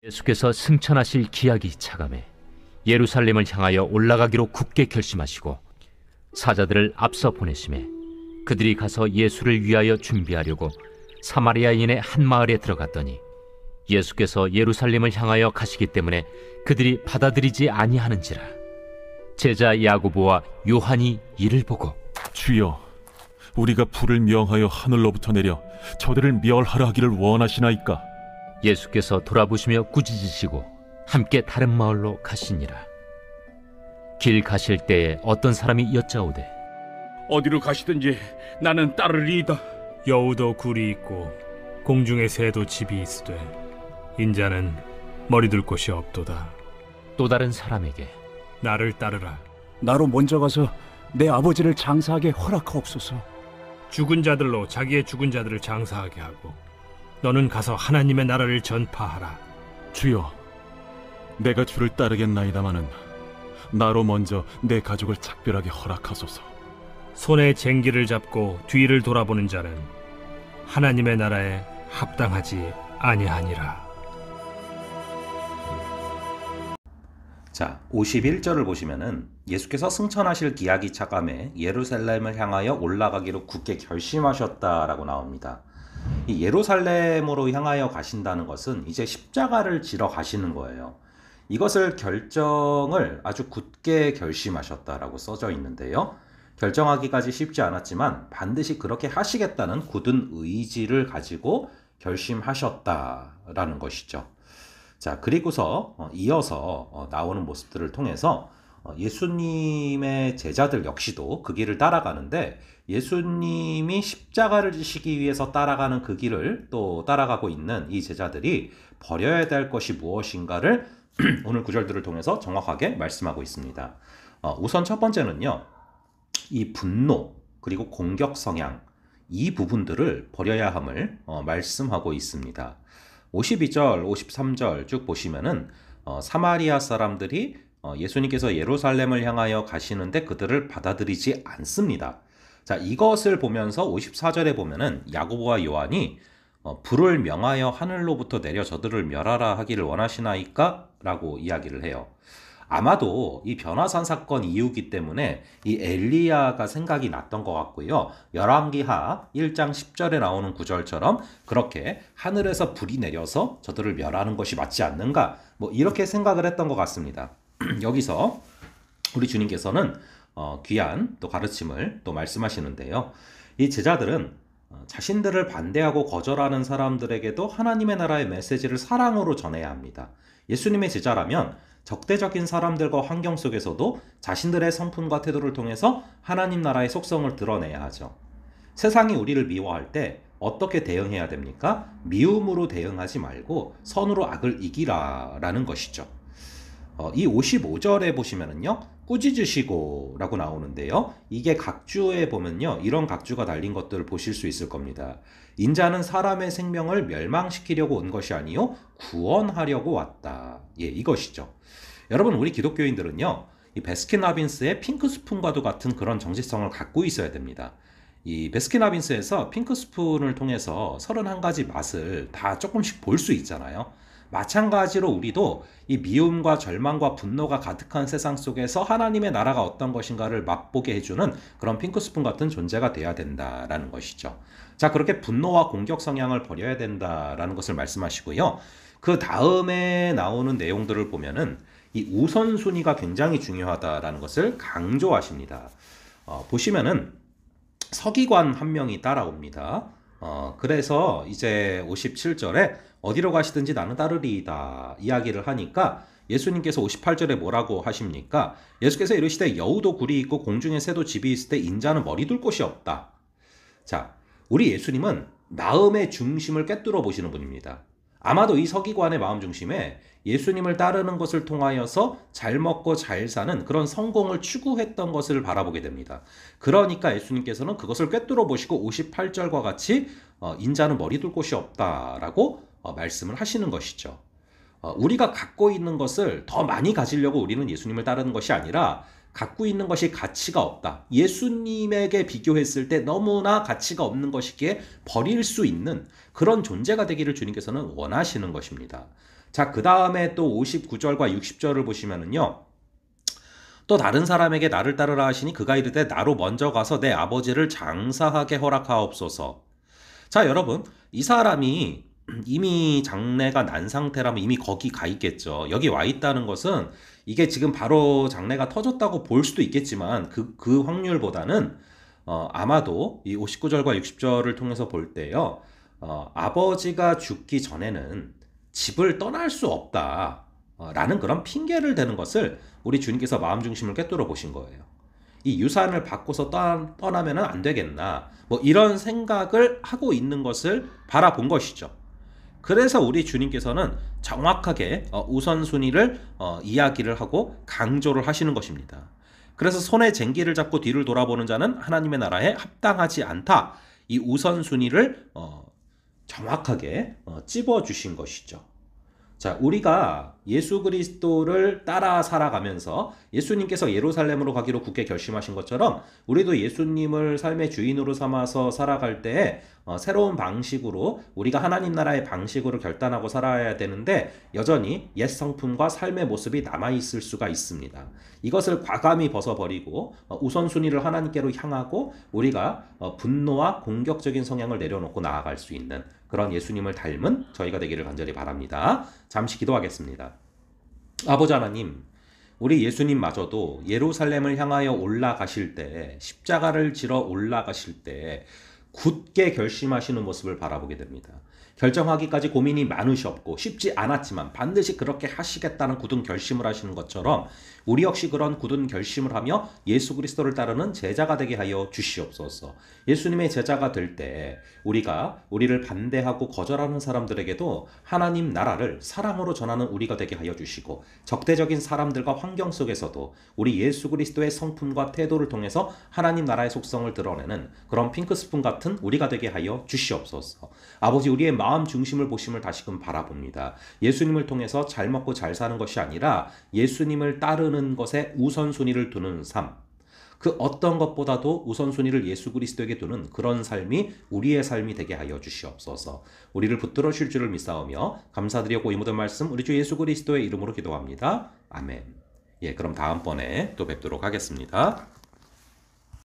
예수께서 승천하실 기약이 차감해 예루살렘을 향하여 올라가기로 굳게 결심하시고 사자들을 앞서 보내심에 그들이 가서 예수를 위하여 준비하려고 사마리아인의 한 마을에 들어갔더니 예수께서 예루살렘을 향하여 가시기 때문에 그들이 받아들이지 아니하는지라. 제자 야고보와 요한이 이를 보고 주여, 우리가 불을 명하여 하늘로부터 내려 저들을 멸하라 하기를 원하시나이까? 예수께서 돌아보시며 꾸짖으시고 함께 다른 마을로 가시니라. 길 가실 때에 어떤 사람이 여짜오되 어디로 가시든지 나는 따르리이다. 여우도 굴이 있고 공중의 새도 집이 있으되 인자는 머리둘 곳이 없도다. 또 다른 사람에게 나를 따르라. 나로 먼저 가서 내 아버지를 장사하게 허락하옵소서. 죽은 자들로 자기의 죽은 자들을 장사하게 하고 너는 가서 하나님의 나라를 전파하라. 주여, 내가 주를 따르겠나이다마는 나로 먼저 내 가족을 작별하게 허락하소서. 손에 쟁기를 잡고 뒤를 돌아보는 자는 하나님의 나라에 합당하지 아니하니라. 자, 51절을 보시면은 예수께서 승천하실 기약이 차감해 예루살렘을 향하여 올라가기로 굳게 결심하셨다라고 나옵니다. 이 예루살렘으로 향하여 가신다는 것은 이제 십자가를 지러 가시는 거예요. 이것을 결정을 아주 굳게 결심하셨다라고 써져 있는데요. 결정하기까지 쉽지 않았지만 반드시 그렇게 하시겠다는 굳은 의지를 가지고 결심하셨다라는 것이죠. 자, 그리고서 이어서 나오는 모습들을 통해서 예수님의 제자들 역시도 그 길을 따라가는데 예수님이 십자가를 지시기 위해서 따라가는 그 길을 또 따라가고 있는 이 제자들이 버려야 될 것이 무엇인가를 오늘 구절들을 통해서 정확하게 말씀하고 있습니다. 우선 첫 번째는요, 이 분노 그리고 공격 성향, 이 부분들을 버려야 함을 말씀하고 있습니다. 52절, 53절 쭉 보시면은 사마리아 사람들이 예수님께서 예루살렘을 향하여 가시는데 그들을 받아들이지 않습니다. 자, 이것을 보면서 54절에 보면은 야고보와 요한이 불을 명하여 하늘로부터 내려 저들을 멸하라 하기를 원하시나이까? 라고 이야기를 해요. 아마도 이 변화산 사건 이후기 때문에 이 엘리야가 생각이 났던 것 같고요. 열왕기하 1장 10절에 나오는 구절처럼 그렇게 하늘에서 불이 내려서 저들을 멸하는 것이 맞지 않는가? 뭐 이렇게 생각을 했던 것 같습니다. 여기서 우리 주님께서는 귀한 또 가르침을 또 말씀하시는데요. 이 제자들은 자신들을 반대하고 거절하는 사람들에게도 하나님의 나라의 메시지를 사랑으로 전해야 합니다. 예수님의 제자라면 적대적인 사람들과 환경 속에서도 자신들의 성품과 태도를 통해서 하나님 나라의 속성을 드러내야 하죠. 세상이 우리를 미워할 때 어떻게 대응해야 됩니까? 미움으로 대응하지 말고 선으로 악을 이기라라는 것이죠. 이 55절에 보시면은요, 꾸짖으시고 라고 나오는데요. 이게 각주에 보면요, 이런 각주가 달린 것들을 보실 수 있을 겁니다. 인자는 사람의 생명을 멸망시키려고 온 것이 아니요 구원하려고 왔다. 예, 이것이죠. 여러분, 우리 기독교인들은요, 이 베스킨라빈스의 핑크스푼과도 같은 그런 정체성을 갖고 있어야 됩니다. 이 베스킨라빈스에서 핑크스푼을 통해서 31가지 맛을 다 조금씩 볼 수 있잖아요. 마찬가지로 우리도 이 미움과 절망과 분노가 가득한 세상 속에서 하나님의 나라가 어떤 것인가를 맛보게 해주는 그런 핑크스푼 같은 존재가 돼야 된다라는 것이죠. 자, 그렇게 분노와 공격 성향을 버려야 된다라는 것을 말씀하시고요. 그 다음에 나오는 내용들을 보면은 이 우선순위가 굉장히 중요하다라는 것을 강조하십니다. 보시면은 서기관 한 명이 따라옵니다. 그래서 이제 57절에 어디로 가시든지 나는 따르리이다 이야기를 하니까 예수님께서 58절에 뭐라고 하십니까? 예수께서 이르시되 여우도 굴이 있고 공중에 새도 집이 있을 때 인자는 머리 둘 곳이 없다. 자, 우리 예수님은 마음의 중심을 꿰뚫어 보시는 분입니다. 아마도 이 서기관의 마음 중심에 예수님을 따르는 것을 통하여서 잘 먹고 잘 사는 그런 성공을 추구했던 것을 바라보게 됩니다. 그러니까 예수님께서는 그것을 꿰뚫어 보시고 58절과 같이 인자는 머리 둘 곳이 없다라고 말씀을 하시는 것이죠. 우리가 갖고 있는 것을 더 많이 가지려고 우리는 예수님을 따르는 것이 아니라 갖고 있는 것이 가치가 없다. 예수님에게 비교했을 때 너무나 가치가 없는 것이기에 버릴 수 있는 그런 존재가 되기를 주님께서는 원하시는 것입니다. 자, 그 다음에 또 59절과 60절을 보시면은요. 또 다른 사람에게 나를 따르라 하시니 그가 이르되 나로 먼저 가서 내 아버지를 장사하게 허락하옵소서. 자, 여러분, 이 사람이 이미 장래가 난 상태라면 이미 거기 가 있겠죠. 여기 와 있다는 것은 이게 지금 바로 장래가 터졌다고 볼 수도 있겠지만 그 확률보다는 아마도 이 59절과 60절을 통해서 볼 때요. 아버지가 죽기 전에는 집을 떠날 수 없다 라는 그런 핑계를 대는 것을 우리 주님께서 마음 중심을 꿰뚫어 보신 거예요. 이 유산을 받고서 떠나면 안 되겠나 뭐 이런 생각을 하고 있는 것을 바라본 것이죠. 그래서 우리 주님께서는 정확하게 우선순위를 이야기를 하고 강조를 하시는 것입니다. 그래서 손에 쟁기를 잡고 뒤를 돌아보는 자는 하나님의 나라에 합당하지 않다. 이 우선순위를 정확하게 찝어주신 것이죠. 자, 우리가 예수 그리스도를 따라 살아가면서 예수님께서 예루살렘으로 가기로 굳게 결심하신 것처럼 우리도 예수님을 삶의 주인으로 삼아서 살아갈 때에 새로운 방식으로 우리가 하나님 나라의 방식으로 결단하고 살아야 되는데 여전히 옛 성품과 삶의 모습이 남아있을 수가 있습니다. 이것을 과감히 벗어버리고 우선순위를 하나님께로 향하고 우리가 분노와 공격적인 성향을 내려놓고 나아갈 수 있는 그런 예수님을 닮은 저희가 되기를 간절히 바랍니다. 잠시 기도하겠습니다. 아버지 하나님, 우리 예수님마저도 예루살렘을 향하여 올라가실 때, 십자가를 지러 올라가실 때 굳게 결심하시는 모습을 바라보게 됩니다. 결정하기까지 고민이 많으셨고 쉽지 않았지만 반드시 그렇게 하시겠다는 굳은 결심을 하시는 것처럼 우리 역시 그런 굳은 결심을 하며 예수 그리스도를 따르는 제자가 되게 하여 주시옵소서. 예수님의 제자가 될 때 우리가 우리를 반대하고 거절하는 사람들에게도 하나님 나라를 사랑으로 전하는 우리가 되게 하여 주시고 적대적인 사람들과 환경 속에서도 우리 예수 그리스도의 성품과 태도를 통해서 하나님 나라의 속성을 드러내는 그런 핑크스푼 같은 우리가 되게 하여 주시옵소서. 아버지, 우리의 마음 중심을 보심을 다시금 바라봅니다. 예수님을 통해서 잘 먹고 잘 사는 것이 아니라 예수님을 따르는 것에 우선순위를 두는 삶, 그 어떤 것보다도 우선순위를 예수 그리스도에게 두는 그런 삶이 우리의 삶이 되게 하여 주시옵소서. 우리를 붙들어 주실 줄을 믿사오며 감사드리고 이 모든 말씀 우리 주 예수 그리스도의 이름으로 기도합니다. 아멘. 예, 그럼 다음번에 또 뵙도록 하겠습니다.